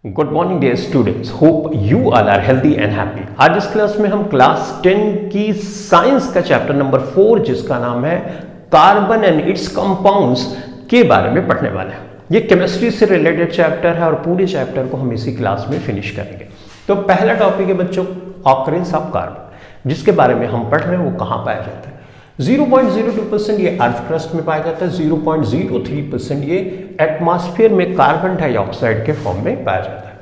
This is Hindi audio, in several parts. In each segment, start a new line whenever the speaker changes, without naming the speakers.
Good morning dear students, hope you all are healthy and happy. आज इस क्लास में हम क्लास 10 की साइंस का चैप्टर नंबर 4 जिसका नाम है कार्बन एंड इट्स कंपाउंड्स के बारे में पढ़ने वाले हैं। ये केमिस्ट्री से रिलेटेड चैप्टर है और पूरे चैप्टर को हम इसी क्लास में फिनिश करेंगे। तो पहला टॉपिक है बच्चों ऑकरेंस ऑफ कार्बन, जिसके बारे में हम पढ़ रहे हैं वो कहाँ पाया जाता है। 0.02% ये अर्थ क्रस्ट में पाया जाता है, 0.03% ये एटमॉस्फेयर में कार्बन डाइऑक्साइड के फॉर्म में पाया जाता है।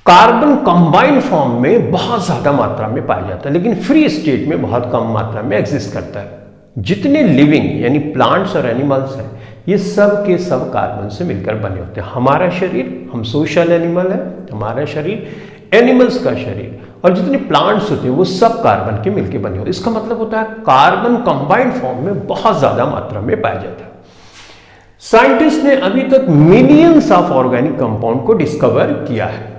कार्बन कंबाइंड फॉर्म में बहुत ज्यादा मात्रा में पाया जाता है, लेकिन फ्री स्टेट में बहुत कम मात्रा में एग्जिस्ट करता है। जितने लिविंग यानी प्लांट्स और एनिमल्स हैं ये सब के सब कार्बन से मिलकर बने होते हैं। हमारा शरीर, हम सोशल एनिमल है, हमारा शरीर एनिमल्स का शरीर और जितने प्लांट्स होते हैं वो सब कार्बन के मिलकर बने होते हैं। इसका मतलब होता है कार्बन कंबाइंड फॉर्म में बहुत ज्यादा मात्रा में पाया जाता है। साइंटिस्ट ने अभी तक मिलियंस ऑफ ऑर्गेनिक कंपाउंड को डिस्कवर किया है।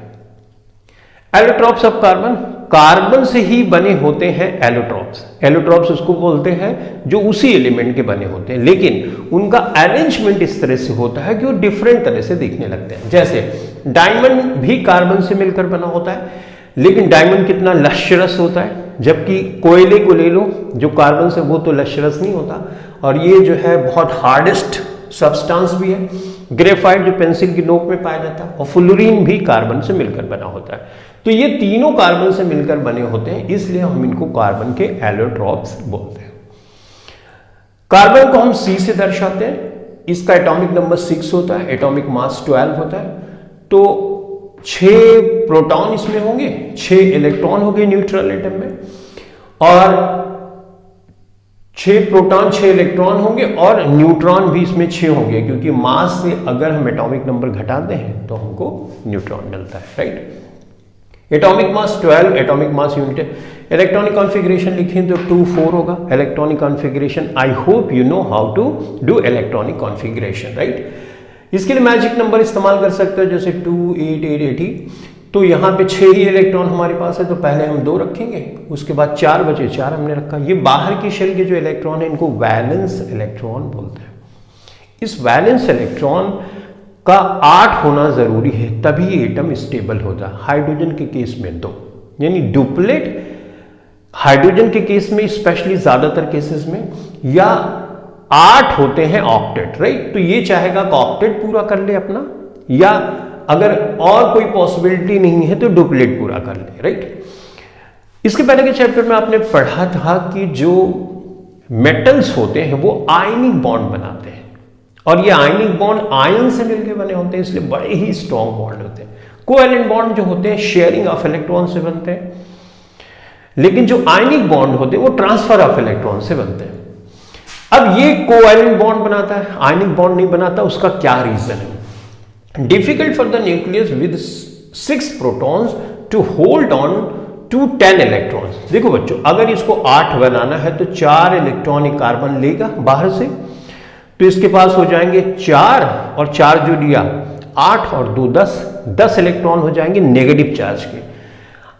एलोट्रॉप्स ऑफ कार्बन, कार्बन से ही बने होते हैं एलोट्रॉप्स। एलोट्रॉप्स उसको बोलते हैं जो उसी एलिमेंट के बने होते हैं, लेकिन उनका अरेंजमेंट इस तरह से होता है कि वो डिफरेंट तरह से दिखने लगते हैं। जैसे डायमंड भी कार्बन से मिलकर बना होता है, लेकिन डायमंड कितना लश्रस होता है, जबकि कोयले को ले लो जो कार्बन से, वो तो लश्रस नहीं होता और ये जो है बहुत हार्डेस्ट सब्सटेंस भी है। ग्रेफाइट जो पेंसिल की नोक में पाया जाता है और फ्लोरीन भी कार्बन से मिलकर बना होता है। तो ये तीनों कार्बन से मिलकर बने होते हैं, इसलिए हम इनको कार्बन के एलोट्रॉप्स बोलते हैं। कार्बन को हम C से दर्शाते हैं। इसका एटॉमिक नंबर 6 होता है, एटॉमिक मास 12 होता है। तो 6 प्रोटॉन इसमें होंगे, 6 इलेक्ट्रॉन होंगे न्यूट्रल एटम में, और 6 प्रोटॉन 6 इलेक्ट्रॉन होंगे और न्यूट्रॉन भी इसमें 6 होंगे, क्योंकि मास से अगर हम एटॉमिक नंबर घटाते हैं तो हमको न्यूट्रॉन मिलता है, right. Atomic mass 12, atomic mass unit है। इलेक्ट्रॉनिक कॉन्फ़िगरेशन लिखें तो 2 4 होगा electronic configuration. I hope you know how to do electronic configuration, right. इसके लिए मैजिक नंबर इस्तेमाल कर सकते हो, जैसे 2 8 8 80। तो यहाँ पे 6 ही इलेक्ट्रॉन हमारे पास है, तो पहले हम 2 रखेंगे, उसके बाद 4 बचे, 4 हमने रखा। ये बाहर की शेल के जो इलेक्ट्रॉन है इनको वैलेंस इलेक्ट्रॉन बोलते हैं। इस वैलेंस इलेक्ट्रॉन का 8 होना जरूरी है, तभी एटम स्टेबल होता है। हाइड्रोजन के केस में 2, यानी डुप्लेट हाइड्रोजन के केस में स्पेशली ज्यादातर केसेस में, या 8 होते हैं ऑक्टेट, राइट। तो ये चाहेगा कि ऑक्टेट पूरा कर ले अपना, या अगर और कोई पॉसिबिलिटी नहीं है तो डुप्लेट पूरा कर ले, राइट। इसके पहले के चैप्टर में आपने पढ़ा था कि जो मेटल्स होते हैं वो आयनिक बॉन्ड बनाते हैं, और ये आयनिक बॉन्ड आयन से मिलकर बने होते हैं, इसलिए बड़े ही स्ट्रॉन्ग बॉन्ड होते हैं। कोवैलेंट बॉन्ड जो होते हैं शेयरिंग ऑफ इलेक्ट्रॉन से बनते हैं, लेकिन जो आयनिक बॉन्ड होते हैं वो ट्रांसफर ऑफ इलेक्ट्रॉन से बनते हैं। अब ये कोवैलेंट बॉन्ड बनाता है, आयनिक बॉन्ड नहीं बनाता, उसका क्या रीजन है? Difficult for the nucleus with 6 protons to hold on to 10 electrons. देखो बच्चों, अगर इसको 8 बनाना है तो 4 इलेक्ट्रॉन एक कार्बन लेगा बाहर से, तो इसके पास हो जाएंगे 4 और 4 जो लिया 8 और 2 10 इलेक्ट्रॉन हो जाएंगे नेगेटिव चार्ज के।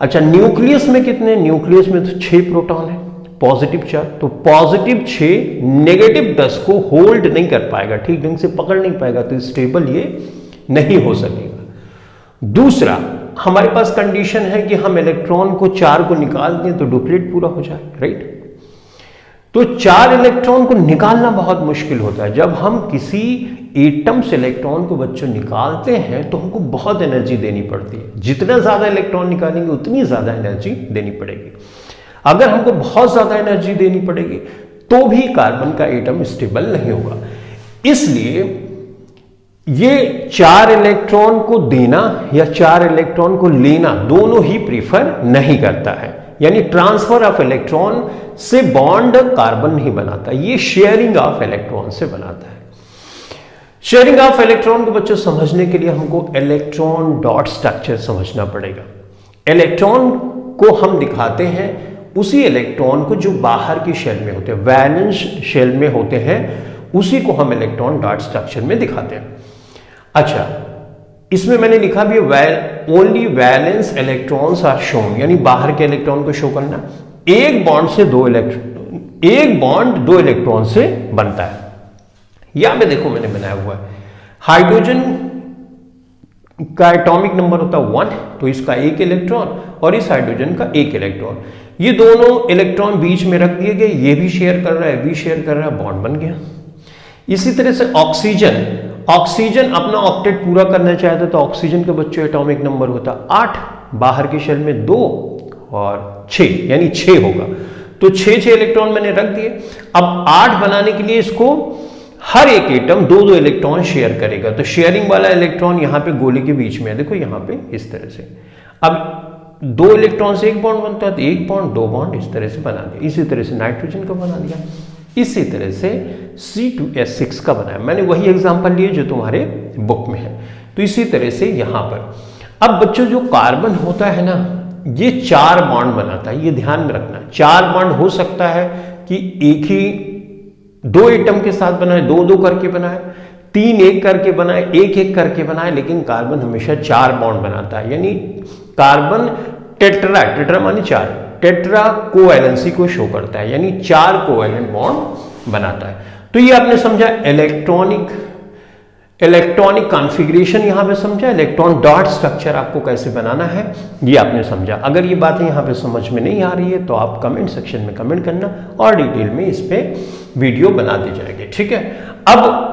अच्छा, न्यूक्लियस में कितने? न्यूक्लियस में तो 6 प्रोटॉन है, पॉजिटिव चार्ज, तो पॉजिटिव 6 नेगेटिव 10 को होल्ड नहीं कर पाएगा, ठीक ढंग से पकड़ नहीं पाएगा, तो स्टेबल ये नहीं हो सकेगा। दूसरा, हमारे पास कंडीशन है कि हम इलेक्ट्रॉन को 4 को निकाल दें तो डुप्लेट पूरा हो जाए, राइट। तो 4 इलेक्ट्रॉन को निकालना बहुत मुश्किल होता है। जब हम किसी एटम से इलेक्ट्रॉन को बच्चों निकालते हैं तो हमको बहुत एनर्जी देनी पड़ती है। जितना ज्यादा इलेक्ट्रॉन निकालेंगे उतनी ज्यादा एनर्जी देनी पड़ेगी। अगर हमको बहुत ज्यादा एनर्जी देनी पड़ेगी तो भी कार्बन का एटम स्टेबल नहीं होगा। इसलिए ये 4 इलेक्ट्रॉन को देना या 4 इलेक्ट्रॉन को लेना दोनों ही प्रीफर नहीं करता है, यानी ट्रांसफर ऑफ इलेक्ट्रॉन से बॉन्ड कार्बन नहीं बनाता, ये शेयरिंग ऑफ इलेक्ट्रॉन से बनाता है। शेयरिंग ऑफ इलेक्ट्रॉन को बच्चों समझने के लिए हमको इलेक्ट्रॉन डॉट स्ट्रक्चर समझना पड़ेगा। इलेक्ट्रॉन को हम दिखाते हैं उसी इलेक्ट्रॉन को जो बाहर की शेल में होते हैं, वैलेंस शेल में होते हैं, उसी को हम इलेक्ट्रॉन डॉट स्ट्रक्चर में दिखाते हैं। अच्छा, इसमें मैंने लिखा भी only valence electrons are shown, यानी बाहर के इलेक्ट्रॉन को शो करना। एक बॉन्ड से 2 इलेक्ट्रॉन, एक बॉन्ड 2 इलेक्ट्रॉन से बनता है। यहां पे देखो मैंने बनाया हुआ है हाइड्रोजन का एटॉमिक नंबर होता है 1, तो इसका एक इलेक्ट्रॉन और इस हाइड्रोजन का एक इलेक्ट्रॉन, ये दोनों इलेक्ट्रॉन बीच में रख दिए गए, ये भी शेयर कर रहा है, भी शेयर कर रहा है, बॉन्ड बन गया। इसी तरह से ऑक्सीजन अपना ऑक्टेट पूरा करना चाहता तो ऑक्सीजन के बच्चों एटॉमिक नंबर होता 8, बाहर के शेल में 2 और 6, यानी 6 होगा, तो 6 इलेक्ट्रॉन मैंने रख दिए। अब 8 बनाने के लिए इसको हर एक एटम 2 इलेक्ट्रॉन शेयर करेगा, तो शेयरिंग वाला इलेक्ट्रॉन यहां पे गोले के बीच में है, देखो यहां पे इस तरह से। अब 2 इलेक्ट्रॉन से एक बॉन्ड बनता है, तो 1 बॉन्ड 2 बॉन्ड इस तरह से बना दिया। इसी तरह से नाइट्रोजन का बना दिया, इसी तरह से C2H6 का बनाया। मैंने वही एग्जांपल लिए जो तुम्हारे बुक में है। तो इसी तरह से यहां पर अब बच्चों जो कार्बन होता है ना, ये 4 बॉन्ड बनाता है, ये ध्यान में रखना। 4 बॉन्ड हो सकता है कि एक ही 2 एटम के साथ बनाए, 2 करके बनाए, 3 1 करके बनाए, 1 1 करके बनाए, लेकिन कार्बन हमेशा 4 बॉन्ड बनाता है। यानी कार्बन टेट्रा माने 4, टेट्रा कोवैलेंसी को शो करता है, यानी 4 कोवैलेंट बॉन्ड बनाता है। तो ये आपने समझा इलेक्ट्रॉनिक कॉन्फ़िगरेशन, यहां पे समझा इलेक्ट्रॉन डॉट स्ट्रक्चर आपको कैसे बनाना है, ये आपने समझा। अगर ये बातें यहां पे समझ में नहीं आ रही है तो आप कमेंट सेक्शन में कमेंट करना और डिटेल में इस पे वीडियो बना दी जाएगी, ठीक है। अब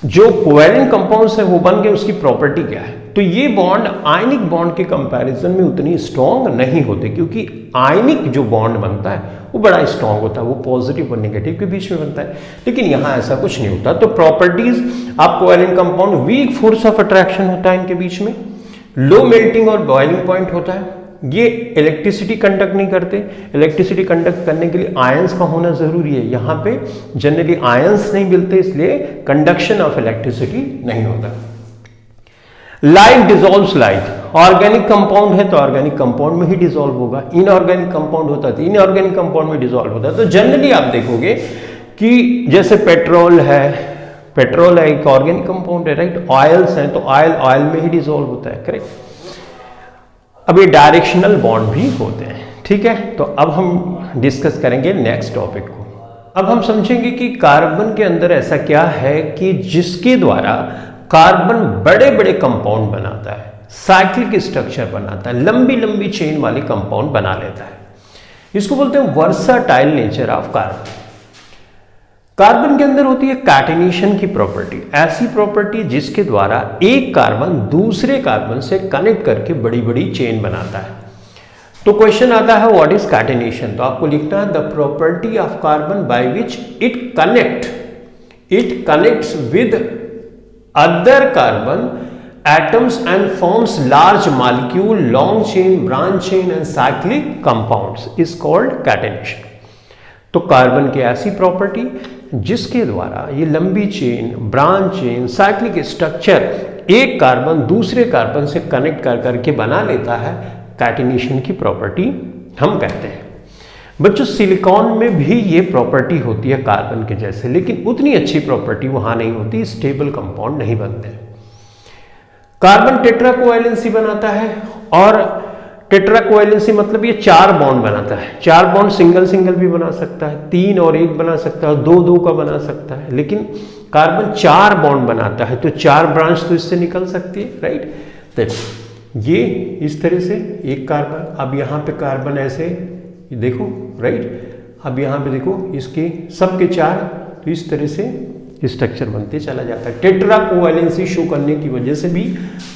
जो कोवैलेंट कंपाउंड्स है वो बन गए, उसकी प्रॉपर्टी क्या है? तो ये बॉन्ड आयनिक बॉन्ड के कंपैरिजन में उतनी स्ट्रॉन्ग नहीं होते, क्योंकि आयनिक जो बॉन्ड बनता है वो बड़ा स्ट्रॉन्ग होता है, वो पॉजिटिव और नेगेटिव के बीच में बनता है, लेकिन यहां ऐसा कुछ नहीं होता। तो प्रॉपर्टीज आप covalent compound, weak force of attraction होता है इनके बीच में, लो मेल्टिंग और बॉइलिंग पॉइंट होता है, ये इलेक्ट्रिसिटी कंडक्ट नहीं करते। इलेक्ट्रिसिटी कंडक्ट करने के लिए आयंस का होना जरूरी है, यहां पे जनरली आयंस नहीं मिलते, इसलिए कंडक्शन ऑफ इलेक्ट्रिसिटी नहीं होता। Like dissolves like, organic compound है तो ऑर्गेनिक कंपाउंड में ही डिसॉल्व होगा, इनऑर्गेनिक कंपाउंड होता है तो इनऑर्गेनिक कंपाउंड में डिसॉल्व होता है। तो जनरली आप देखोगे कि जैसे पेट्रोल है एक ऑर्गेनिक कंपाउंड है, राइट। ऑयल्स हैं तो ऑयल में ही डिसॉल्व होता है, करेक्ट। अब ये डायरेक्शनल बॉन्ड भी होते हैं, ठीक है। तो अब हम डिस्कस करेंगे नेक्स्ट टॉपिक को। अब हम समझेंगे कि कार्बन के अंदर ऐसा क्या है कि जिसके द्वारा कार्बन बड़े बड़े कंपाउंड बनाता है, साइक्लिक स्ट्रक्चर बनाता है, लंबी लंबी चेन वाले कंपाउंड बना लेता है। इसको बोलते हैं versatile nature of carbon. Carbon के अंदर होती है कैटेनेशन की प्रॉपर्टी, ऐसी प्रॉपर्टी जिसके द्वारा एक कार्बन दूसरे कार्बन से कनेक्ट करके बड़ी बड़ी चेन बनाता है। तो क्वेश्चन आता है व्हाट इज कैटेनेशन, तो आपको लिखना है the property of carbon by which it connects with other carbon atoms and forms large molecule, long chain, branch chain and cyclic compounds is called catenation। तो कार्बन की ऐसी प्रॉपर्टी जिसके द्वारा ये लंबी chain, branch chain, cyclic structure एक कार्बन दूसरे कार्बन से कनेक्ट कर करके बना लेता है, कैटेनेशन की प्रॉपर्टी हम कहते हैं। बच्चों सिलिकॉन में भी ये प्रॉपर्टी होती है कार्बन के जैसे, लेकिन उतनी अच्छी प्रॉपर्टी वहां नहीं होती, स्टेबल कंपाउंड नहीं बनते। कार्बन टेट्रा कोवैलेंसी बनाता है, और टेट्रा कोवैलेंसी मतलब ये 4 बॉन्ड बनाता है। 4 बॉन्ड सिंगल सिंगल भी बना सकता है, 3 और 1 बना सकता है, 2 2 का बना सकता है, लेकिन कार्बन 4 बॉन्ड बनाता है, तो 4 ब्रांच तो इससे निकल सकती है, राइट। तो ये इस तरह से एक कार्बन, अब यहाँ पे कार्बन ऐसे देखो, राइट। अब यहाँ पे देखो इसके सबके 4, तो इस तरह से स्ट्रक्चर बनते चला जाता है। टेट्रा कोवैलेंसी शो करने की वजह से भी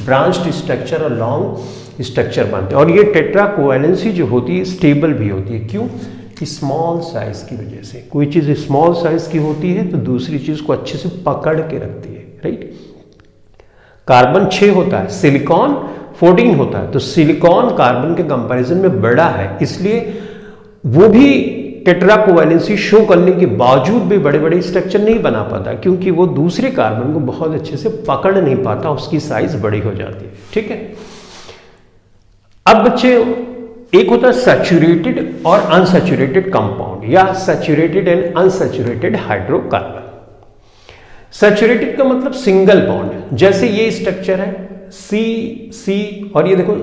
ब्रांच्ड स्ट्रक्चर और लॉन्ग स्ट्रक्चर बनते हैं। और ये टेट्रा कोवैलेंसी जो होती है स्टेबल भी होती है, क्यों? स्मॉल साइज की वजह से। कोई चीज स्मॉल साइज की होती है तो दूसरी चीज को अच्छे से पकड़ के रखती है, राइट। कार्बन 6 होता है, सिलिकॉन 14 होता है, तो सिलिकॉन कार्बन के कंपैरिजन में बड़ा है, इसलिए वो भी टेट्रा कोवैलेंसी शो करने के बावजूद भी बड़े बड़े स्ट्रक्चर नहीं बना पाता, क्योंकि वो दूसरे कार्बन को बहुत अच्छे से पकड़ नहीं पाता, उसकी साइज बड़ी हो जाती है, ठीक है। अब बच्चे, एक होता है सैचुरेटेड और अनसैचुरेटेड कंपाउंड, या saturated and unsaturated hydrocarbon. Saturated का मतलब सिंगल बॉन्ड, जैसे ये स्ट्रक्चर है C और ये देखो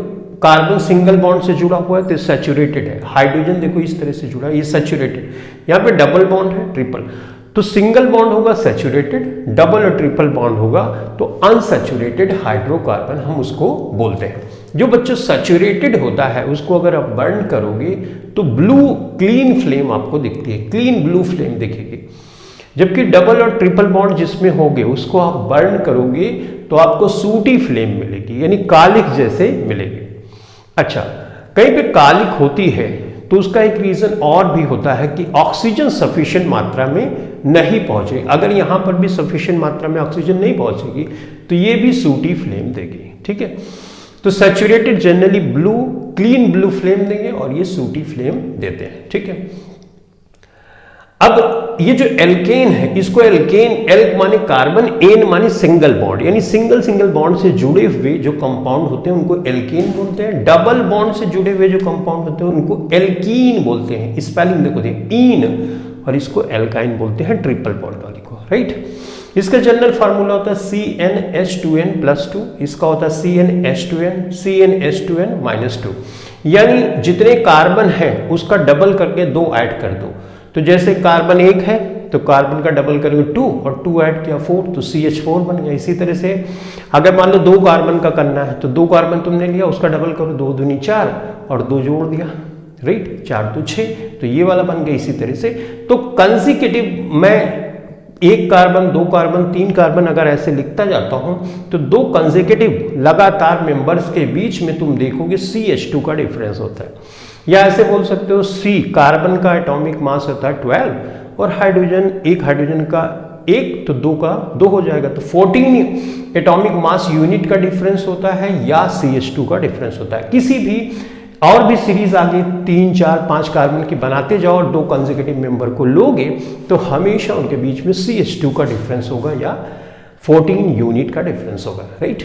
कार्बन सिंगल बॉन्ड से जुड़ा हुआ है तो सैचुरेटेड है। हाइड्रोजन देखो इस तरह से जुड़ा है, ये सैचुरेटेड। यहाँ पे डबल बॉन्ड है, ट्रिपल, तो सिंगल बॉन्ड होगा सैचुरेटेड, डबल और ट्रिपल बॉन्ड होगा तो अनसैचुरेटेड हाइड्रोकार्बन हम उसको बोलते हैं। जो बच्चों सैचुरेटेड होता है उसको अगर आप बर्न करोगे तो ब्लू क्लीन फ्लेम आपको दिखती है, क्लीन ब्लू फ्लेम दिखेगी। जबकि डबल और ट्रिपल बॉन्ड जिसमें होंगे उसको आप बर्न करोगे तो आपको सूटी फ्लेम मिलेगी, यानी कालिक जैसे मिलेगी। अच्छा, कहीं पे कालिक होती है तो उसका एक रीजन और भी होता है कि ऑक्सीजन सफिशिएंट मात्रा में नहीं पहुंचे। अगर यहां पर भी सफिशिएंट मात्रा में ऑक्सीजन नहीं पहुंचेगी तो ये भी सूटी फ्लेम देगी। ठीक है, तो saturated generally blue clean blue flame देंगे और ये सूटी फ्लेम देते हैं। ठीक है, अब ये जो एल्केन है इसको एल्केन, एल्क माने कार्बन, एन माने सिंगल बॉन्ड, यानी सिंगल बॉन्ड से जुड़े हुए जो कंपाउंड होते हैं उनको एल्केन बोलते हैं। डबल बॉन्ड से जुड़े हुए जो कंपाउंड होते हैं उनको एल्कीन बोलते हैं। स्पेलिंग देखो इन, और इसको एल्काइन बोलते हैं ट्रिपल बॉन्ड वाली को। राइट, इसका जनरल फार्मूला होता है CnH2n+2, इसका होता है CnH2n, CnH2n-2, यानी जितने कार्बन है उसका डबल करके 2 ऐड कर दो। तो जैसे कार्बन 1 है तो कार्बन का डबल करोगे 2 और 2 ऐड किया 4 तो CH4 बन गया। इसी तरह से अगर मान लो 2 कार्बन का करना है तो 2 कार्बन तुमने लिया, उसका डबल करो, 2 दूनी 4 और 2 जोड़ दिया, राइट, 4 तो 6, तो ये वाला बन गया। इसी तरह से तो कंसेक्यूटिव मैं 1 कार्बन 2 कार्बन 3 कार्बन अगर ऐसे लिखता जाता हूं तो 2 कंसेक्यूटिव लगातार मेंबर्स के बीच में तुम देखोगे CH2 का डिफरेंस होता है। या ऐसे बोल सकते हो C, कार्बन का एटॉमिक मास होता है 12 और हाइड्रोजन, एक हाइड्रोजन का 1 तो 2 का 2 हो जाएगा, तो 14 एटॉमिक मास यूनिट का डिफरेंस होता है या CH2 का डिफरेंस होता है। किसी भी और भी सीरीज आगे 3 4 5 कार्बन की बनाते जाओ और 2 कंसेक्यूटिव मेंबर को लोगे तो हमेशा उनके बीच में CH2 का डिफरेंस होगा या 14 यूनिट का डिफरेंस होगा। राइट,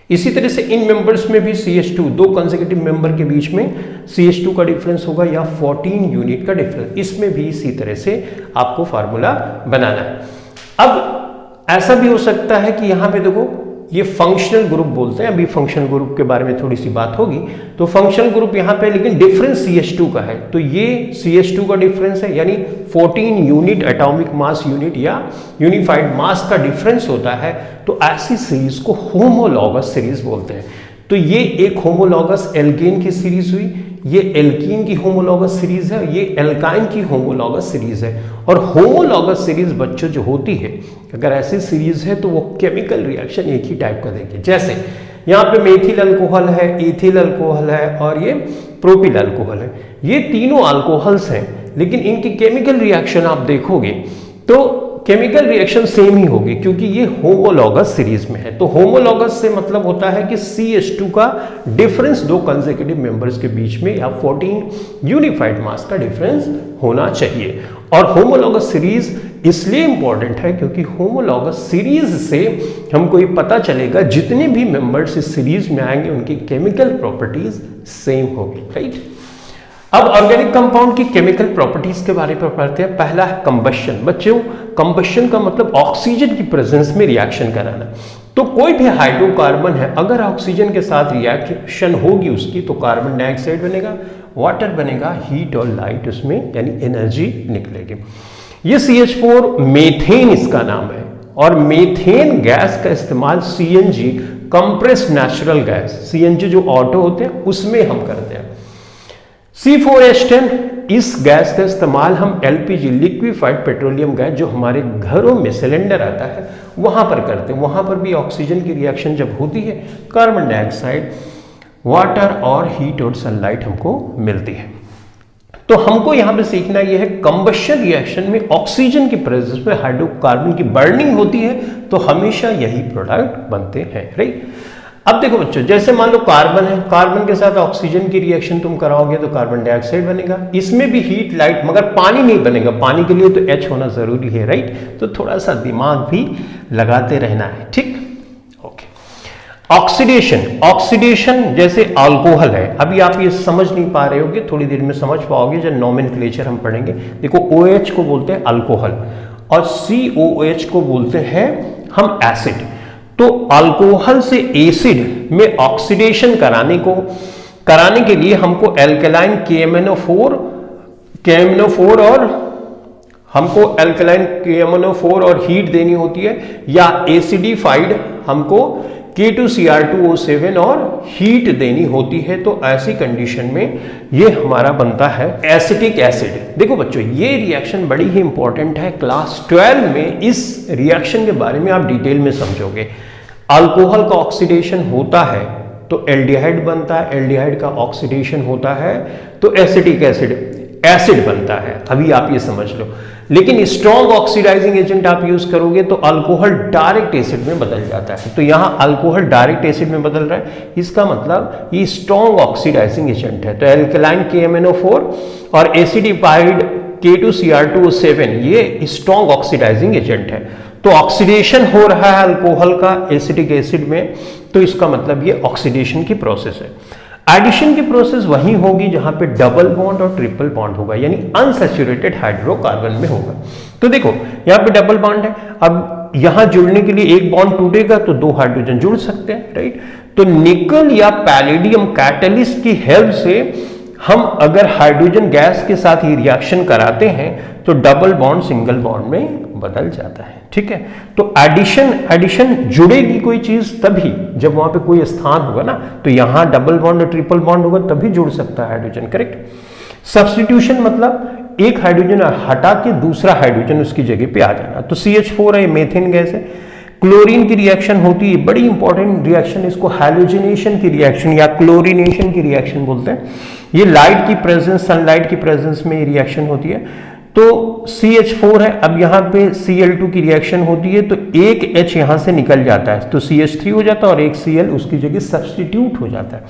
इसी तरह से इन मेंबर्स में भी CH2, 2 कंसेक्यूटिव मेंबर के बीच में CH2 का डिफरेंस होगा या 14 यूनिट का डिफरेंस, इसमें भी इसी तरह से आपको फार्मूला बनाना है। अब ऐसा भी हो सकता है कि यहां पे देखो ये फंक्शनल ग्रुप बोलते हैं, अभी फंक्शनल ग्रुप के बारे में थोड़ी सी बात होगी। तो फंक्शनल ग्रुप यहाँ पे लेकिन डिफरेंस CH2 का है, तो ये CH2 का डिफरेंस है, यानी 14 यूनिट एटॉमिक मास यूनिट या यूनिफाइड मास का डिफरेंस होता है। तो ऐसी सीरीज को होमोलॉगस सीरीज बोलते हैं। तो ये एक होमोलॉगस एल्केन की सीरीज हुई, ये एल्कीन की होमोलॉगस सीरीज है, ये एल्काइन की होमोलॉगस सीरीज है। और होमोलॉगस सीरीज बच्चों जो होती है, अगर ऐसी सीरीज है तो वो केमिकल रिएक्शन एक ही टाइप का देंगे। जैसे यहाँ पे मेथिल अल्कोहल है, एथिल अल्कोहल है और ये प्रोपिल अल्कोहल है। ये तीनों अल्कोहल्स हैं, लेकिन इनकी केमिकल रिएक्शन आप देखोगे तो केमिकल रिएक्शन सेम ही होगी क्योंकि ये होमोलॉगस सीरीज में है। तो होमोलॉगस से मतलब होता है कि CH2 का डिफरेंस 2 कंसेक्यूटिव मेंबर्स के बीच में या 14 यूनिफाइड मास का डिफरेंस होना चाहिए। और होमोलॉगस सीरीज इसलिए इंपॉर्टेंट है क्योंकि होमोलॉगस सीरीज से हमको ये पता चलेगा जितने भी मेंबर्स इस सीरीज में आएंगे उनकी केमिकल प्रॉपर्टीज सेम होगी। राइट, अब ऑर्गेनिक कंपाउंड की केमिकल प्रॉपर्टीज के बारे में पढ़ते हैं। पहला है कंबशन। बच्चों, कंबशन का मतलब ऑक्सीजन की प्रेजेंस में रिएक्शन कराना। तो कोई भी हाइड्रोकार्बन है, अगर ऑक्सीजन के साथ रिएक्शन होगी उसकी तो कार्बन डाइऑक्साइड बनेगा, वाटर बनेगा, हीट और लाइट उसमें यानी एनर्जी निकलेगी। ये CH4 मेथेन इसका नाम है और मेथेन गैस का इस्तेमाल CNG compressed natural gas, CNG जो ऑटो होते हैं उसमें हम करते हैं। C4H10 इस गैस का इस्तेमाल हम LPG लिक्विफाइड पेट्रोलियम गैस जो हमारे घरों में सिलेंडर आता है वहां पर करते हैं। वहां पर भी ऑक्सीजन की रिएक्शन जब होती है कार्बन डाइऑक्साइड, वाटर और हीट और सनलाइट हमको मिलती है। तो हमको यहां पे सीखना यह है कंबशन रिएक्शन में ऑक्सीजन की प्रेजेंस में हाइड्रोकार्बन की बर्निंग होती है तो हमेशा यही प्रोडक्ट बनते हैं। राइट, अब देखो बच्चों, जैसे मान लो कार्बन है, कार्बन के साथ ऑक्सीजन की रिएक्शन तुम कराओगे तो कार्बन डाइऑक्साइड बनेगा। इसमें भी हीट लाइट, मगर पानी नहीं बनेगा, पानी के लिए तो H होना जरूरी है। राइट, तो थोड़ा सा दिमाग भी लगाते रहना है। ठीक, ओके। ऑक्सीडेशन, ऑक्सीडेशन जैसे अल्कोहल है, अभी आप ये समझ नहीं पा रहे होगे, थोड़ी देर में समझ पाओगे जब नोमेनक्लेचर हम पढ़ेंगे। देखो OH को बोलते हैं अल्कोहल और COH को बोलते हैं हम एसिड। तो अल्कोहल से एसिड में ऑक्सीडेशन कराने के लिए हमको एल्केलाइन KMnO4 और हमको अल्कलाइन KMnO4 और हीट देनी होती है, या एसिडिफाइड हमको K2Cr2O7 और हीट देनी होती है। तो ऐसी कंडीशन में ये हमारा बनता है एसिटिक एसिड। देखो बच्चों, ये रिएक्शन बड़ी ही इंपॉर्टेंट है। क्लास 12 में इस रिएक्शन के बारे में आप डिटेल में समझोगे। अल्कोहल का ऑक्सीडेशन होता है तो एल्डिहाइड बनता है, एल्डिहाइड का ऑक्सीडेशन होता है तो एसिटिक एसिड बनता है। अभी आप ये समझ लो। लेकिन स्ट्रॉन्ग ऑक्सीडाइजिंग एजेंट आप यूज करोगे तो अल्कोहल डायरेक्ट एसिड में बदल जाता है। तो यहां अल्कोहल डायरेक्ट एसिड में बदल रहा है, इसका मतलब ये स्ट्रॉन्ग ऑक्सीडाइजिंग एजेंट है। तो एल्कलाइन KMnO4 और एसिडिफाइड K2Cr2O7 ये स्ट्रॉन्ग ऑक्सीडाइजिंग एजेंट है। तो ऑक्सीडेशन हो रहा है अल्कोहल का एसिटिक एसिड में, तो इसका मतलब ये ऑक्सीडेशन की प्रोसेस है। एडिशन की प्रोसेस वही होगी जहां पे डबल बॉन्ड और ट्रिपल बॉन्ड होगा, यानी अनसैचुरेटेड हाइड्रोकार्बन में होगा। तो देखो यहां पे डबल बॉन्ड है, अब यहां जुड़ने के लिए एक बॉन्ड टूटेगा तो दो हाइड्रोजन जुड़ सकते हैं, राइट। तो निकल या पैलेडियम कैटलिस्ट की हेल्प से हम अगर हाइड्रोजन गैस के साथ ये रिएक्शन कराते हैं तो डबल बॉन्ड सिंगल बॉन्ड में बदल जाता है, ठीक है। तो एडिशन जुड़ेगी कोई चीज तभी जब वहां पे कोई स्थान होगा ना, तो यहां डबल बॉन्ड और ट्रिपल बॉन्ड होगा तभी जुड़ सकता है हाइड्रोजन, करेक्ट। सब्स्टिट्यूशन मतलब एक हाइड्रोजन हटा के दूसरा हाइड्रोजन उसकी जगह पे आ जाना। तो CH4 है, मेथेन गैस है। क्लोरीन की रिएक्शन होती है, बड़ी इंपॉर्टेंट रिएक्शन, इसको हैलोजिनेशन की रिएक्शन या क्लोरीनेशन की रिएक्शन बोलते हैं। ये लाइट की प्रेजेंस, सनलाइट की प्रेजेंस में ये रिएक्शन होती है। तो CH4 है, अब यहाँ पे Cl2 की रिएक्शन होती है तो एक H यहाँ से निकल जाता है तो CH3 हो जाता है और एक Cl उसकी जगह सब्स्टिट्यूट हो जाता है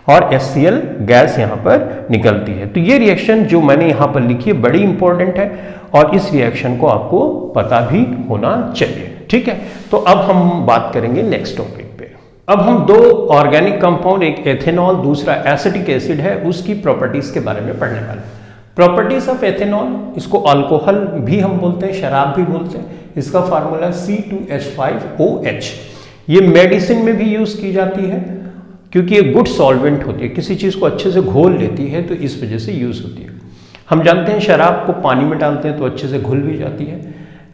और HCl गैस यहाँ पर निकलती है। तो ये रिएक्शन जो मैंने यहाँ पर लिखी है बड़ी इंपॉर्टेंट है और इस रिएक्शन को आपको पता भी होना चाहिए, ठीक है। तो अब हम बात करेंगे नेक्स्ट टॉपिक पे। अब हम दो ऑर्गेनिक कंपाउंड, एक एथेनॉल दूसरा एसिटिक एसिड है, उसकी प्रॉपर्टीज के बारे में पढ़ने वाले हैं। प्रॉपर्टीज ऑफ एथेनॉल, इसको अल्कोहल भी हम बोलते हैं, शराब भी बोलते हैं। इसका फार्मूला C2H5OH। ये मेडिसिन में भी यूज की जाती है क्योंकि ये गुड सॉल्वेंट होती है, किसी चीज को अच्छे से घोल लेती है तो इस वजह से यूज होती है। हम जानते हैं शराब को पानी में डालते हैं तो अच्छे से घुल भी जाती है,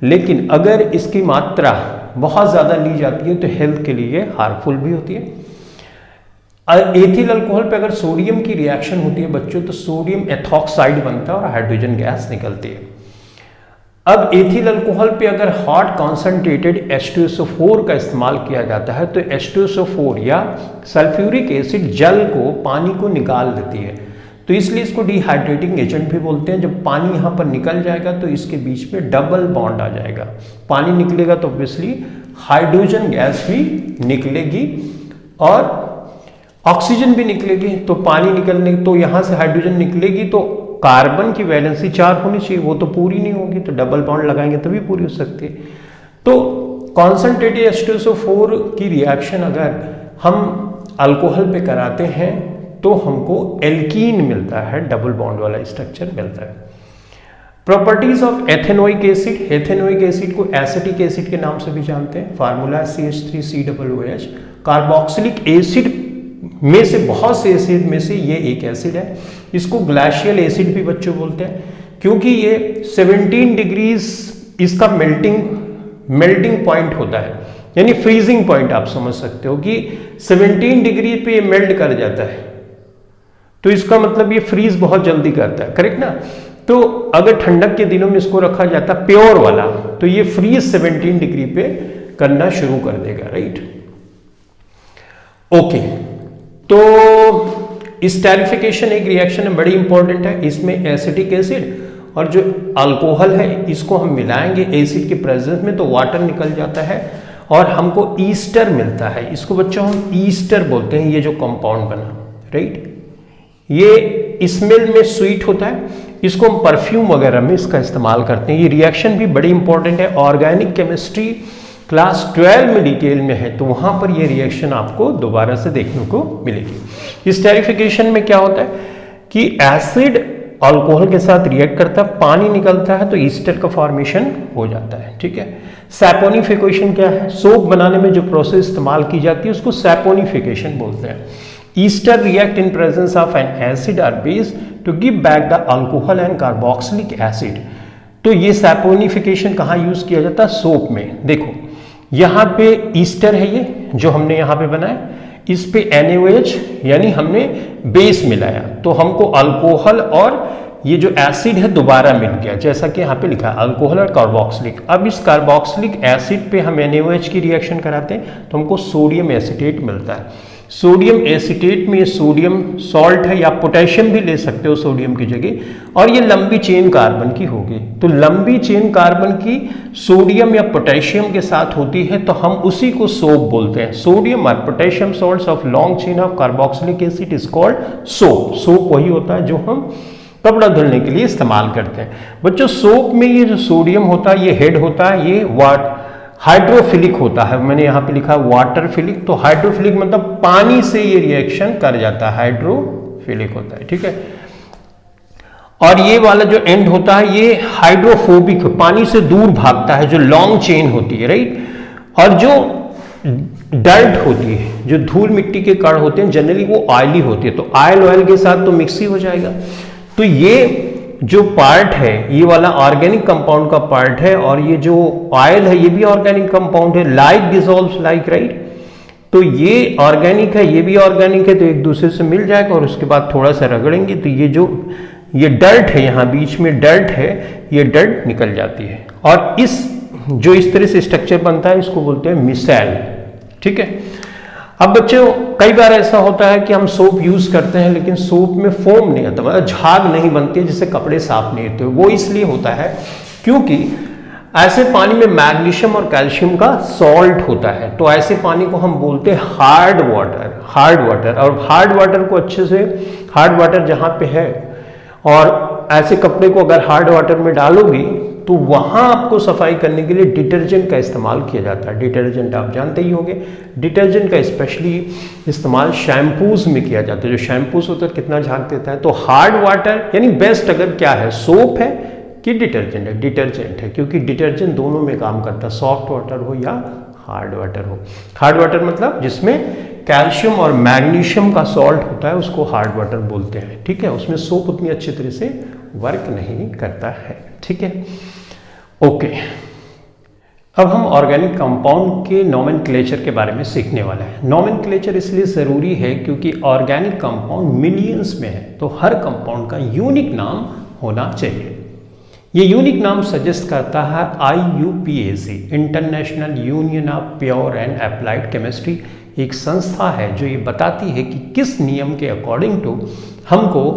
लेकिन अगर इसकी मात्रा बहुत ज्यादा ली जाती है तो हेल्थ के लिए हार्मफुल भी होती है। एथिल अल्कोहल पे अगर सोडियम की रिएक्शन होती है बच्चों तो सोडियम एथॉक्साइड बनता है और हाइड्रोजन गैस निकलती है। अब एथिल अल्कोहल पे अगर हॉट कॉन्सेंट्रेटेड H2SO4 का इस्तेमाल किया जाता है तो H2SO4 या सल्फ्यूरिक एसिड जल को, पानी को निकाल देती है, तो इसलिए इसको डिहाइड्रेटिंग एजेंट भी बोलते हैं। जब पानी यहाँ पर निकल जाएगा तो इसके बीच में डबल बॉन्ड आ जाएगा, पानी निकलेगा तो ऑब्वियसली हाइड्रोजन गैस भी निकलेगी और ऑक्सीजन भी निकलेगी। तो पानी निकलने, तो यहां से हाइड्रोजन निकलेगी तो कार्बन की वैलेंसी 4 होनी चाहिए, वो तो पूरी नहीं होगी, तो डबल बॉन्ड लगाएंगे तभी पूरी हो सकती है। तो कॉन्सेंट्रेटेड H2SO4 की रिएक्शन अगर हम अल्कोहल पे कराते हैं तो हमको एल्कीन मिलता है, डबल बॉन्ड वाला स्ट्रक्चर मिलता है। Properties of ethanoic acid, ethanoic acid को एसिटिक एसिड के नाम से भी जानते हैं, फार्मूला CH3COOH। कार्बोक्सिलिक एसिड में से, बहुत से एसिड में से ये एक एसिड है। इसको ग्लेशियल एसिड भी बच्चों बोलते हैं क्योंकि ये 17 डिग्रीज इसका मेल्टिंग पॉइंट होता है, यानी फ्रीजिंग पॉइंट आप समझ सकते हो कि 17 डिग्री पे ये मेल्ट कर जाता है, तो इसका मतलब ये फ्रीज बहुत जल्दी करता है, करेक्ट ना। तो अगर ठंडक के दिनों में इसको रखा जाता प्योर वाला तो ये फ्रीज 17 डिग्री पे करना शुरू कर देगा, राइट। ओके, तो स्टेरिफिकेशन एक रिएक्शन है, बड़ी इंपॉर्टेंट है। इसमें एसिटिक एसिड और जो अल्कोहल है इसको हम मिलाएंगे एसिड के प्रेजेंस में तो वाटर निकल जाता है और हमको ईस्टर मिलता है। इसको बच्चों हम ईस्टर बोलते हैं, ये जो कंपाउंड बना, राइट। ये स्मेल में स्वीट होता है, इसको हम परफ्यूम वगैरह में इसका इस्तेमाल करते हैं। ये रिएक्शन भी बड़ी इंपॉर्टेंट है, ऑर्गेनिक केमिस्ट्री क्लास 12 में डिटेल में है तो वहां पर ये रिएक्शन आपको दोबारा से देखने को मिलेगी। स्टेरिफिकेशन में क्या होता है कि एसिड अल्कोहल के साथ रिएक्ट करता है, पानी निकलता है तो ईस्टर का फॉर्मेशन हो जाता है, ठीक है। सैपोनिफिकेशन क्या है? सोप बनाने में जो प्रोसेस इस्तेमाल की जाती है उसको सैपोनिफिकेशन बोलते हैं। Ester react in presence of an acid और base to give back the alcohol and carboxylic acid. तो ये सैपोनिफिकेशन कहाँ यूज किया जाता है? सोप में। देखो यहाँ पे ईस्टर है, ये जो हमने यहाँ पे बनाया, इस पे NaOH यानी हमने बेस मिलाया, तो हमको अल्कोहल और ये जो एसिड है दोबारा मिल गया, जैसा कि यहाँ पे लिखा है अल्कोहल और कार्बोक्सिलिक। अब इस कार्बोक्सिलिक एसिड पे हम NaOH की रिएक्शन कराते हैं तो हमको सोडियम एसीटेट मिलता है। सोडियम एसीटेट में ये सोडियम सॉल्ट है, या पोटेशियम भी ले सकते हो सोडियम की जगह, और ये लंबी चेन कार्बन की होगी। तो लंबी चेन कार्बन की सोडियम या पोटेशियम के साथ होती है तो हम उसी को सोप बोलते हैं। सोडियम और potassium salts of long chain of carboxylic acid is called soap. Soap वही होता है जो हम कपड़ा धुलने के लिए इस्तेमाल करते हैं। बच्चों सोप में ये जो सोडियम होता है, ये हेड होता है, ये हाइड्रोफिलिक होता है। मैंने यहाँ पे लिखा वाटरफिलिक, तो हाइड्रोफिलिक मतलब पानी से ये रिएक्शन कर जाता है, हाइड्रोफिलिक होता है, ठीक है। और ये वाला जो एंड होता है ये हाइड्रोफोबिक, पानी से दूर भागता है, जो लॉन्ग चेन होती है, राइट। और जो डर्ट होती है, जो धूल मिट्टी के कण होते हैं, जनरली वो ऑयली होती है, तो ऑयल के साथ तो मिक्स ही हो जाएगा। तो ये जो पार्ट है ये वाला ऑर्गेनिक कंपाउंड का पार्ट है, और ये जो ऑयल है ये भी ऑर्गेनिक कंपाउंड है, लाइक डिसॉल्व्स लाइक, राइट। तो ये ऑर्गेनिक है, ये भी ऑर्गेनिक है, तो एक दूसरे से मिल जाएगा, और उसके बाद थोड़ा सा रगड़ेंगे तो ये जो ये डर्ट है, यहाँ बीच में डर्ट है, ये डर्ट निकल जाती है। और इस तरह से स्ट्रक्चर बनता है, इसको बोलते हैं मिसेल, ठीक है। अब बच्चों कई बार ऐसा होता है कि हम सोप यूज करते हैं लेकिन सोप में फोम नहीं आता, मतलब झाग नहीं बनती है, जिससे कपड़े साफ नहीं होते। वो इसलिए होता है क्योंकि ऐसे पानी में मैग्नीशियम और कैल्शियम का सॉल्ट होता है, तो ऐसे पानी को हम बोलते हैं हार्ड वाटर। और हार्ड वाटर को अच्छे से, हार्ड वाटर जहाँ पे है और ऐसे कपड़े को अगर हार्ड वाटर में डालोगी तो वहां आपको सफाई करने के लिए डिटर्जेंट का इस्तेमाल किया जाता है। डिटर्जेंट आप जानते ही होंगे, डिटर्जेंट का स्पेशली इस्तेमाल शैम्पूज में किया जाता है। जो शैम्पूज होता है कितना झाग देता है, तो हार्ड वाटर यानी बेस्ट अगर क्या है, सोप है कि डिटर्जेंट है? डिटर्जेंट है, क्योंकि डिटर्जेंट दोनों में काम करता है, सॉफ्ट वाटर हो या हार्ड वाटर हो। हार्ड वाटर मतलब जिसमें कैल्शियम और मैग्नीशियम का सॉल्ट होता है उसको हार्ड वाटर बोलते हैं, ठीक है। उसमें सोप उतनी अच्छी तरह से वर्क नहीं करता है, ठीक है। ओके, अब हम ऑर्गेनिक कंपाउंड के नोमेनक्लेचर के बारे में सीखने वाले हैं। नोमेनक्लेचर इसलिए ज़रूरी है क्योंकि ऑर्गेनिक कंपाउंड मिलियंस में है, तो हर कंपाउंड का यूनिक नाम होना चाहिए। ये यूनिक नाम सजेस्ट करता है IUPAC, international union of pure and applied chemistry, एक संस्था है जो ये बताती है कि किस नियम के अकॉर्डिंग टू हमको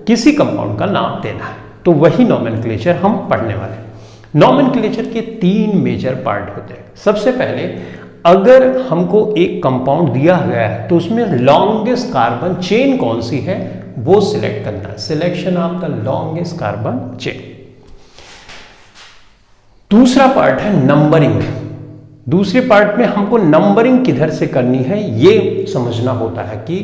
किसी कंपाउंड का नाम देना है। तो वही नोमेनक्लेचर हम पढ़ने वाले हैं। नोमेनक्लेचर के 3 मेजर पार्ट होते हैं। सबसे पहले अगर हमको एक कंपाउंड दिया गया है तो उसमें लॉन्गेस्ट कार्बन चेन कौन सी है वो सिलेक्ट करना है, selection of the longest carbon chain. दूसरा पार्ट है नंबरिंग। दूसरे पार्ट में हमको नंबरिंग किधर से करनी है ये समझना होता है कि,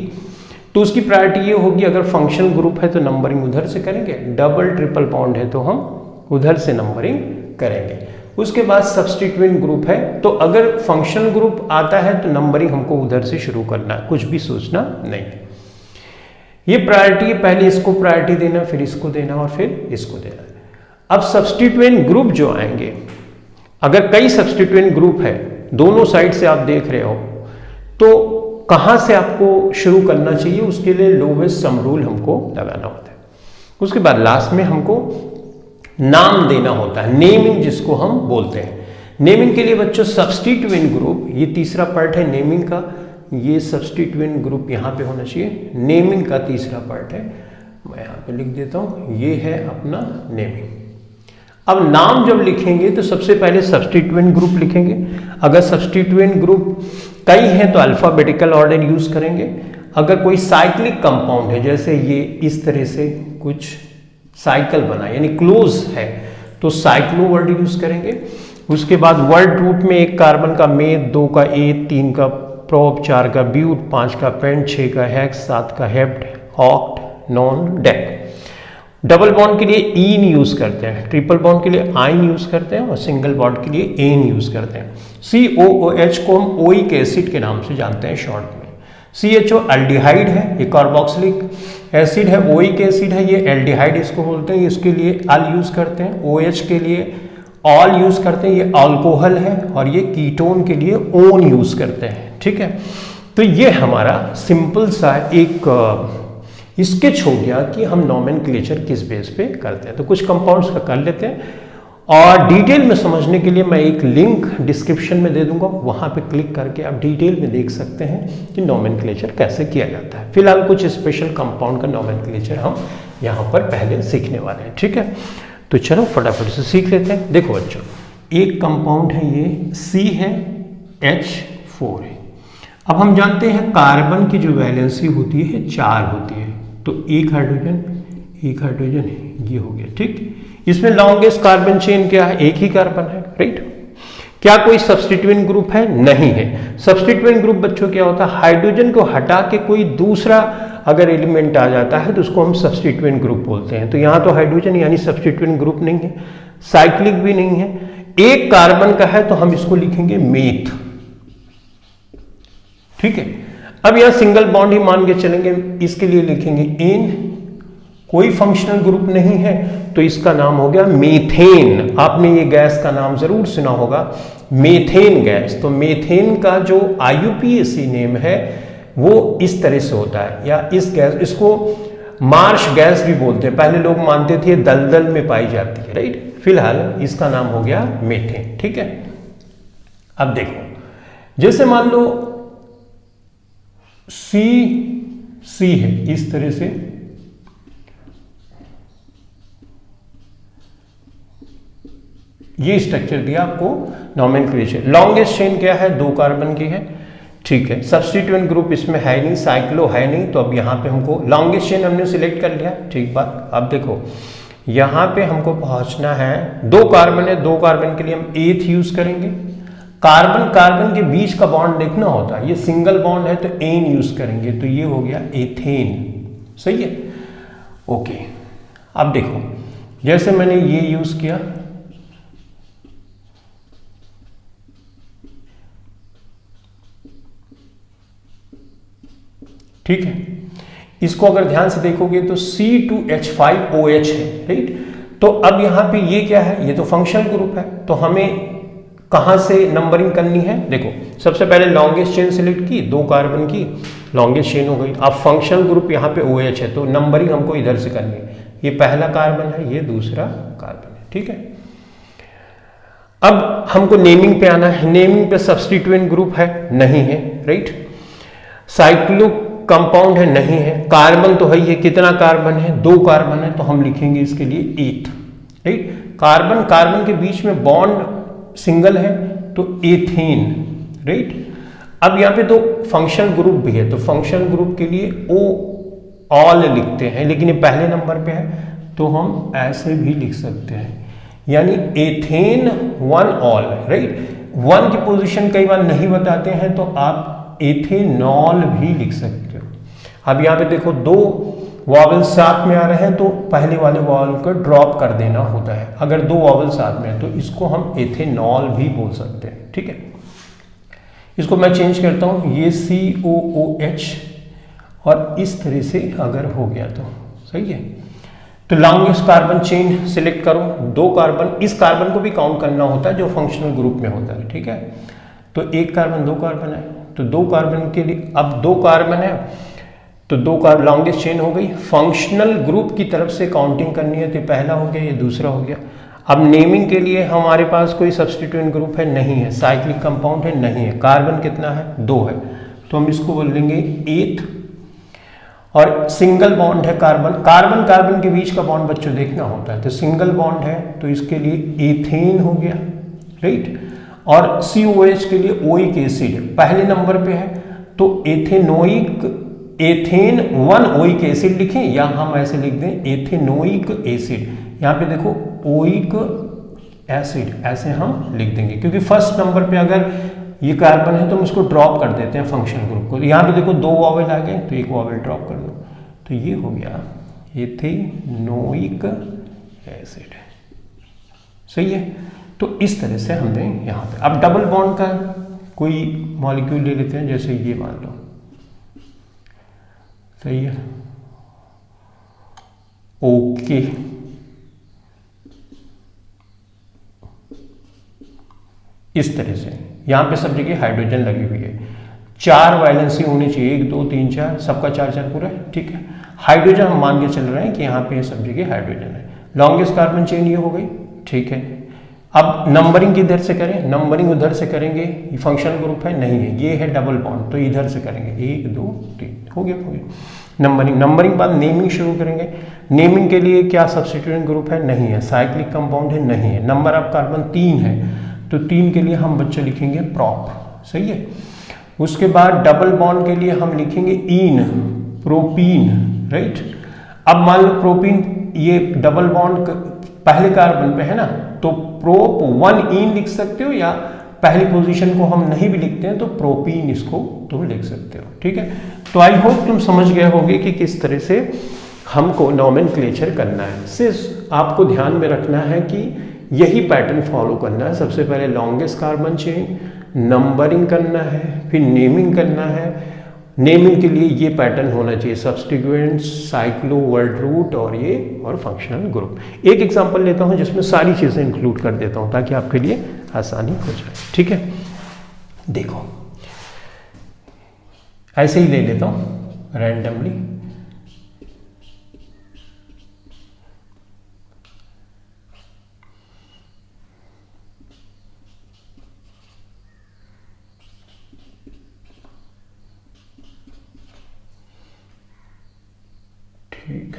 तो उसकी प्रायोरिटी ये होगी, अगर फंक्शनल ग्रुप है तो नंबरिंग उधर से करेंगे, डबल ट्रिपल बॉन्ड है तो हम उधर से नंबरिंग करेंगे। उसके बाद सब्स्टिट्यूएंट ग्रुप है, तो अगर फंक्शनल ग्रुप आता है तो नंबरिंग हमको उधर से शुरू करना है, कुछ भी सोचना नहीं। ये प्रायोरिटी है, पहले इसको प्रायोरिटी देना, फिर इसको देना और फिर इसको देना। अब सब्स्टिट्यूएंट ग्रुप जो आएंगे, अगर कई सब्स्टिट्यूएंट ग्रुप है, दोनों साइड से आप देख रहे हो, तो कहाँ से आपको शुरू करना चाहिए, उसके लिए लोवेस्ट सम रूल हमको लगाना होता है। उसके बाद लास्ट में हमको नाम देना होता है, नेमिंग जिसको हम बोलते हैं। नेमिंग के लिए बच्चों सब्स्टिट्यूएंट ग्रुप, ये तीसरा पार्ट है नेमिंग का, ये सब्स्टिट्यूएंट ग्रुप यहाँ पे होना चाहिए। नेमिंग का तीसरा पार्ट है, मैं यहाँ पे लिख देता हूँ, ये है अपना नेमिंग। अब नाम जब लिखेंगे तो सबसे पहले सब्स्टिट्यूएंट ग्रुप लिखेंगे। अगर सब्स्टिट्यूएंट ग्रुप कई हैं तो अल्फाबेटिकल ऑर्डर यूज करेंगे। अगर कोई साइक्लिक कंपाउंड है, जैसे ये इस तरह से कुछ साइकिल बना यानी क्लोज है, तो साइक्लो वर्ड यूज करेंगे। उसके बाद वर्ड रूट में 1 कार्बन का मेथ, 2 का एथ, 3 का प्रोप, 4 का ब्यूट, 5 का पेंट, 6 का हेक्स, 7 का hept, oct, non, deck. Double bond के लिए ईन यूज करते हैं, ट्रिपल बॉन्ड के लिए आइन यूज करते हैं और सिंगल बॉन्ड के लिए एन यूज करते हैं। COOH को हम ओइक एसिड के नाम से जानते हैं शॉर्ट में। CHO एल्डिहाइड है, ये कार्बोक्सिलिक एसिड है, ओइक एसिड है, ये एल्डिहाइड इसको बोलते हैं, इसके लिए अल यूज करते हैं। OH के लिए ऑल यूज करते हैं, ये अल्कोहल है। और ये कीटोन के लिए ओन यूज करते हैं, ठीक है। तो ये हमारा सिंपल सा एक स्केच हो गया कि हम नोमेनक्लेचर किस बेस पे करते हैं। तो कुछ कंपाउंड्स का कर लेते हैं और डिटेल में समझने के लिए मैं एक लिंक डिस्क्रिप्शन में दे दूंगा, वहां पे क्लिक करके आप डिटेल में देख सकते हैं कि नोमेनक्लेचर कैसे किया जाता है। फिलहाल कुछ स्पेशल कंपाउंड का नोमेनक्लेचर हम यहाँ पर पहले सीखने वाले हैं, ठीक है। तो चलो फटाफट से सीख लेते हैं। देखो बच्चों, एक कंपाउंड है ये C है, H4 है। अब हम जानते हैं कार्बन की जो वैलेंसी होती है 4 होती है, तो एक हाइड्रोजन ये हो गया, ठीक। इसमें लॉन्गेस्ट कार्बन चेन क्या है? एक ही कार्बन है, राइट। क्या कोई सब्स्टिट्यूएंट ग्रुप है? नहीं है। सब्स्टिट्यूएंट ग्रुप बच्चों क्या होता है? हाइड्रोजन को हटा के कोई दूसरा अगर एलिमेंट आ जाता है तो उसको हम सब्स्टिट्यूएंट ग्रुप बोलते हैं। तो यहां तो हाइड्रोजन यानी सब्स्टिट्यूएंट ग्रुप नहीं है, साइक्लिक भी नहीं है, एक कार्बन का है, तो हम इसको लिखेंगे मेथ, ठीक है। अब यहां सिंगल बॉन्ड ही मान के चलेंगे, इसके लिए लिखेंगे एन, कोई फंक्शनल ग्रुप नहीं है, तो इसका नाम हो गया मीथेन। आपने ये गैस का नाम जरूर सुना होगा, मीथेन गैस। तो मीथेन का जो IUPAC नेम है वो इस तरह से होता है, या इस गैस, इसको मार्श गैस भी बोलते हैं। पहले लोग मानते थे दलदल में पाई जाती है, राइट। फिलहाल इसका नाम हो गया मीथेन, ठीक है। अब देखो, जैसे मान लो C है, इस तरह से ये स्ट्रक्चर दिया आपको नोमेनक्लेचर। लॉन्गेस्ट चेन क्या है? 2 कार्बन की है, ठीक है। सब्स्टिट्यूएंट ग्रुप इसमें है नहीं, साइक्लो है नहीं, तो अब यहां पे हमको लॉन्गेस्ट चेन हमने सिलेक्ट कर लिया, ठीक बात। अब देखो यहां पे हमको पहुंचना है, 2 कार्बन है, 2 कार्बन के लिए हम एथ यूज करेंगे। कार्बन कार्बन के बीच का बॉन्ड देखना होता है, ये सिंगल बॉन्ड है तो एन यूज करेंगे, तो ये हो गया एथेन, सही है, ओके। अब देखो जैसे मैंने ये यूज किया, ठीक है। इसको अगर ध्यान से देखोगे तो C2H5OH है, राइट। तो अब यहां पे ये क्या है? ये तो फंक्शनल ग्रुप है, तो हमें कहां से नंबरिंग करनी है? देखो सबसे पहले लॉन्गेस्ट चेन सिलेक्ट की, 2 कार्बन की लॉन्गेस्ट चेन हो गई। अब फंक्शनल ग्रुप यहाँ पे OH है, तो नंबरिंग हमको इधर से करनी है। ये पहला कार्बन है, ये दूसरा कार्बन है, ठीक है। अब हमको नेमिंग पे आना है। नेमिंग पे सब्स्टिट्यूएंट ग्रुप है, नहीं है, राइट। साइक्लो कंपाउंड है, नहीं है। कार्बन तो है ही है, कितना कार्बन है? 2 कार्बन है, तो हम लिखेंगे इसके लिए एथ, राइट। कार्बन कार्बन के बीच में बॉन्ड सिंगल है, तो एथेन, राइट। अब यहां पे तो फंक्शनल ग्रुप भी है, तो फंक्शनल ग्रुप के लिए O ऑल लिखते हैं, लेकिन ये पहले नंबर पे है, तो हम ऐसे भी लिख सकते हैं, यानी एथेन 1 ऑल, राइट। 1 की पोजीशन कई बार नहीं बताते हैं, तो आप एथेनॉल भी लिख सकते हो। अब यहाँ पे देखो 2 वॉवल साथ में आ रहे हैं, तो पहले वाले वॉवल को ड्रॉप कर देना होता है। अगर 2 वॉवल साथ में है तो इसको हम एथेनॉल भी बोल सकते हैं, ठीक है। इसको मैं चेंज करता हूं, ये COOH, और इस तरह से अगर हो गया तो सही है। तो लॉन्गेस्ट कार्बन चेन सिलेक्ट करो, 2 कार्बन, इस कार्बन को भी काउंट करना होता है जो फंक्शनल ग्रुप में होता है, ठीक है। तो 1 कार्बन 2 कार्बन है, तो 2 कार्बन के लिए अब 2 कार्बन है, तो 2 कार्बन लॉन्गेस्ट चेन हो गई। फंक्शनल ग्रुप की तरफ से काउंटिंग करनी है, तो पहला हो गया, ये दूसरा हो गया। अब नेमिंग के लिए हमारे पास कोई सब्स्टिट्यूएंट ग्रुप है, नहीं है। साइक्लिक कंपाउंड है, नहीं है। कार्बन कितना है? 2 है, तो हम इसको बोल लेंगे एथ। और सिंगल बॉन्ड है कार्बन, कार्बन कार्बन के बीच का बॉन्ड बच्चों देखना होता है, तो सिंगल बॉन्ड है, तो इसके लिए एथेन हो गया, राइट। और COH के लिए ओइक एसिड पहले नंबर पे है, तो एथेन 1 ओइक एसिड लिखें, या हम ऐसे लिख दें एथेनोइक एसिड। यहाँ पे देखो ओइक एसिड, ऐसे हम लिख देंगे, क्योंकि फर्स्ट नंबर पे अगर ये कार्बन है तो हम इसको ड्रॉप कर देते हैं फंक्शनल ग्रुप को। यहाँ पे देखो 2 वॉवेल आ गए, तो 1 वॉवेल ड्रॉप कर दो, तो ये हो गया एथेनोइक एसिड, सही है। तो इस तरह से हमने यहाँ पे, अब डबल बॉन्ड का कोई मॉलिक्यूल ले लेते हैं, जैसे ये मान लो, सही है। ओके, इस तरह से यहां पे सब जगह हाइड्रोजन लगी हुई है, 4 वैलेंसी होनी चाहिए, 1 2 3 4, सबका 4 4 पूरा है, ठीक है। हाइड्रोजन हम मान के चल रहे हैं कि यहाँ पे सब जगह हाइड्रोजन है। लॉन्गेस्ट कार्बन चेन ये हो गई, ठीक है। अब नंबरिंग किधर से करें, नंबरिंग उधर से करेंगे, ये फंक्शनल ग्रुप है नहीं है, ये है डबल बॉन्ड, तो इधर से करेंगे 1 2 3, हो गया। नंबरिंग बाद नेमिंग शुरू करेंगे। नेमिंग के लिए क्या सब्स्टिट्यूएंट ग्रुप है, नहीं है। साइक्लिक कंपाउंड है, नहीं है। नंबर ऑफ कार्बन 3 है, तो 3 के लिए हम बच्चे लिखेंगे प्रॉप, सही है। उसके बाद डबल बॉन्ड के लिए हम लिखेंगे इन, प्रोपीन, राइट। अब मान लो प्रोपीन ये डबल बॉन्ड पहले कार्बन पे है ना, तो प्रोप 1 इन लिख सकते हो, या पहली पोजीशन को हम नहीं भी लिखते हैं तो प्रोपीन इसको तुम लिख सकते हो, ठीक है। तो आई होप तुम समझ गए होगे कि किस तरह से हमको नॉमेनक्लेचर करना है। सिर्फ आपको ध्यान में रखना है कि यही पैटर्न फॉलो करना है। सबसे पहले लॉन्गेस्ट कार्बन चेन, नंबरिंग करना है, फिर नेमिंग करना है। नेमिंग के लिए ये पैटर्न होना चाहिए, सब्स्टिट्यूएंट, साइक्लो, वर्ड रूट और ये और फंक्शनल ग्रुप। एक एग्जांपल लेता हूँ जिसमें सारी चीज़ें इंक्लूड कर देता हूँ ताकि आपके लिए आसानी हो जाए, ठीक है। देखो ऐसे ही ले लेता हूँ रैंडमली, ठीक।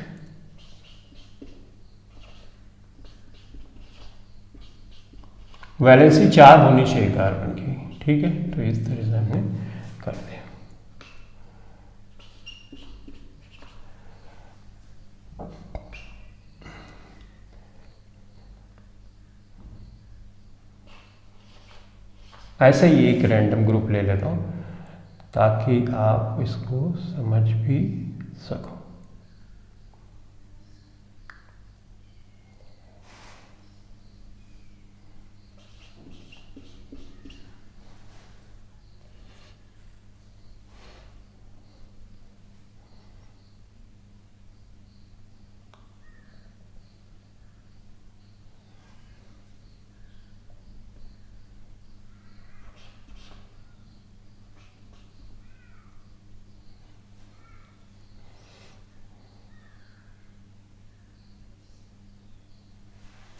वैलेंसी 4 होनी चाहिए कार्बन की, ठीक है। तो इस तरह से हमने कर दिया। ऐसे ही एक रैंडम ग्रुप ले लेता हूँ ताकि आप इसको समझ भी सको।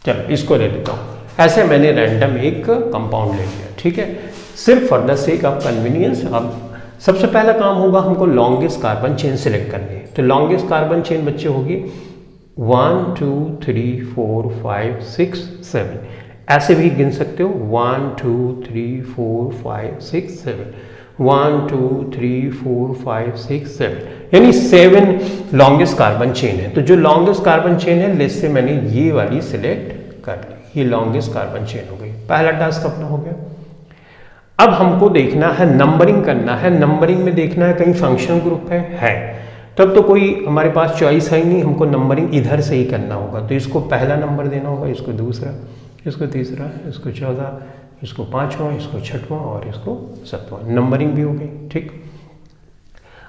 चलो इसको ले लेता हूँ। ऐसे मैंने रैंडम एक कंपाउंड ले लिया, ठीक है। सिर्फ for the sake of convenience अब सबसे पहला काम होगा हमको लॉन्गेस्ट कार्बन चेन सिलेक्ट करनी है। तो लॉन्गेस्ट कार्बन चेन बच्चे होगी 1 2 3 4 5 6 7, ऐसे भी गिन सकते हो 1 2 3 4 5 6 7, 1 2 3 4 5 6 7, यानी 7 लॉन्गेस्ट कार्बन चेन है। तो जो लॉन्गेस्ट कार्बन चेन है लिस्ट से मैंने ये वाली सिलेक्ट कर ली, ये लॉन्गेस्ट कार्बन चेन हो गई। पहला टास्क अपना हो गया। अब हमको देखना है, नंबरिंग करना है। नंबरिंग में देखना है कहीं फंक्शनल ग्रुप है। तब तो कोई हमारे पास चॉइस है ही नहीं, हमको नंबरिंग इधर से ही करना होगा। तो इसको पहला नंबर देना होगा, इसको दूसरा, इसको तीसरा, इसको चौथा, इसको पांचवा, इसको छठवां और इसको सातवां। नंबरिंग भी हो गई, ठीक।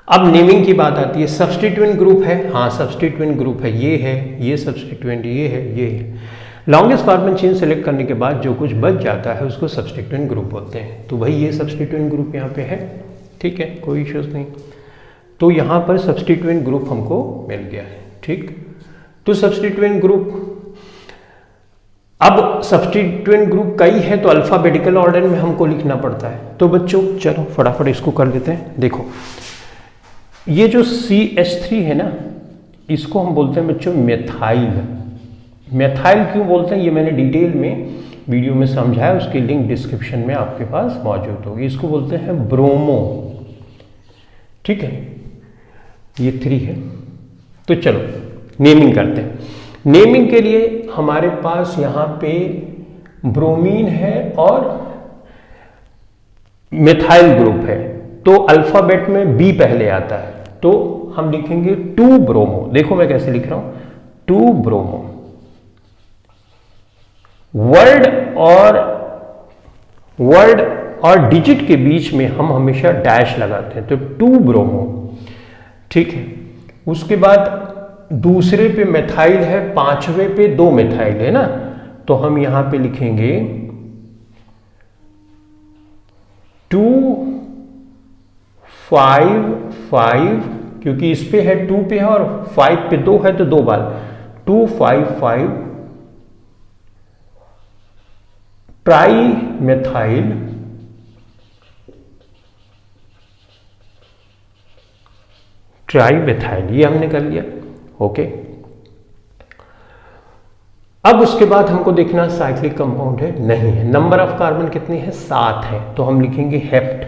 अब नेमिंग की बात आती है। सब्स्टिट्यूएंट ग्रुप है, हाँ सब्स्टिट्यूएंट ग्रुप है, ये सब्स्टिट्यूएंट, ये है। लॉन्गेस्ट कार्बन चेन सेलेक्ट करने के बाद जो कुछ बच जाता है उसको सब्स्टिट्यूएंट ग्रुप बोलते हैं। तो भाई ये सब्स्टिट्यूएंट ग्रुप यहाँ पे है, ठीक है, कोई इश्यूज नहीं। तो यहाँ पर सब्स्टिट्यूएंट ग्रुप हमको मिल गया है, ठीक। तो सब्स्टिट्यूएंट ग्रुप, अब सब्स्टिट्यूएंट ग्रुप कई है तो अल्फाबेटिकल ऑर्डर में हमको लिखना पड़ता है। तो बच्चों चलो फटाफट इसको कर देते हैं। देखो ये जो CH3 है ना, इसको हम बोलते हैं बच्चों मेथाइल। मेथाइल क्यों बोलते हैं ये मैंने डिटेल में वीडियो में समझाया, उसकी लिंक डिस्क्रिप्शन में आपके पास मौजूद होगी। इसको बोलते हैं ब्रोमो, ठीक है। ये 3 है। तो चलो नेमिंग करते हैं। नेमिंग के लिए हमारे पास यहाँ पे ब्रोमीन है और मेथाइल ग्रुप है, तो अल्फाबेट में B पहले आता है, तो हम लिखेंगे 2 ब्रोमो। देखो मैं कैसे लिख रहा हूं, 2 ब्रोमो। वर्ड और डिजिट के बीच में हम हमेशा डैश लगाते हैं, तो 2 ब्रोमो, ठीक है। उसके बाद दूसरे पे मेथाइल है, पांचवें पे 2 मेथाइल है ना, तो हम यहां पे लिखेंगे 2 5 5, क्योंकि इस पे है 2 पे है और 5 पे 2 है तो 2 बार 2 5 5 ट्राई मेथाइल ट्राईमेथाइल, ये हमने कर लिया। ओके, अब उसके बाद हमको देखना साइक्लिक कंपाउंड है नहीं है। नंबर ऑफ कार्बन कितने हैं? 7 है, तो हम लिखेंगे हेप्ट।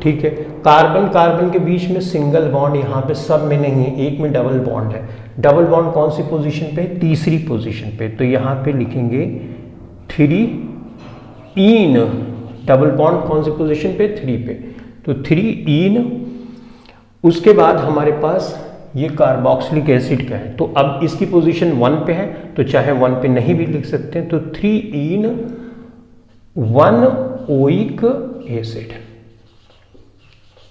ठीक है, कार्बन कार्बन के बीच में सिंगल बॉन्ड यहां पे सब में नहीं है, एक में डबल बॉन्ड है। डबल बॉन्ड कौन सी पोजीशन पे? तीसरी पोजीशन पे, तो यहां पे लिखेंगे 3 इन। डबल बॉन्ड कौन सी पोजीशन पे? 3 पे, तो 3 इन। उसके बाद हमारे पास ये कार्बोक्सिलिक एसिड का है, तो अब इसकी पोजीशन 1 पे है, तो चाहे 1 पे नहीं भी लिख सकते हैं, तो 3 इन 1 ओइक एसिड,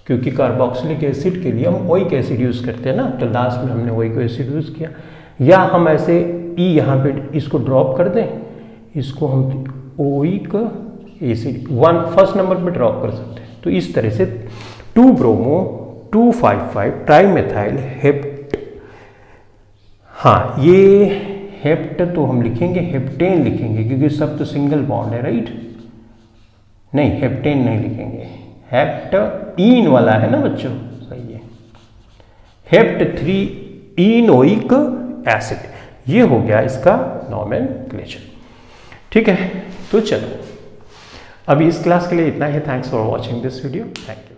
क्योंकि कार्बोक्सिलिक एसिड के लिए हम ओइक एसिड यूज करते हैं ना, तो लास्ट में हमने ओइक एसिड यूज किया। या हम ऐसे ई यहाँ पे इसको ड्रॉप कर दें, इसको हम ओइक एसिड 1 फर्स्ट नंबर पे ड्रॉप कर सकते हैं। तो इस तरह से 2 ब्रोमो 255 ट्राईमेथाइल हेप्ट। हाँ, ये हेप्ट तो हम लिखेंगे हेप्टेन लिखेंगे, क्योंकि सब तो सिंगल बॉन्ड है, राइट? नहीं, हेप्टेन नहीं लिखेंगे, हेप्ट इन वाला है ना बच्चों, सही है। हेप्ट 3 इनोइक एसिड, ये हो गया इसका नॉमेनक्लेचर। ठीक है, तो चलो अभी इस क्लास के लिए इतना ही। Thanks for watching this video, thank you.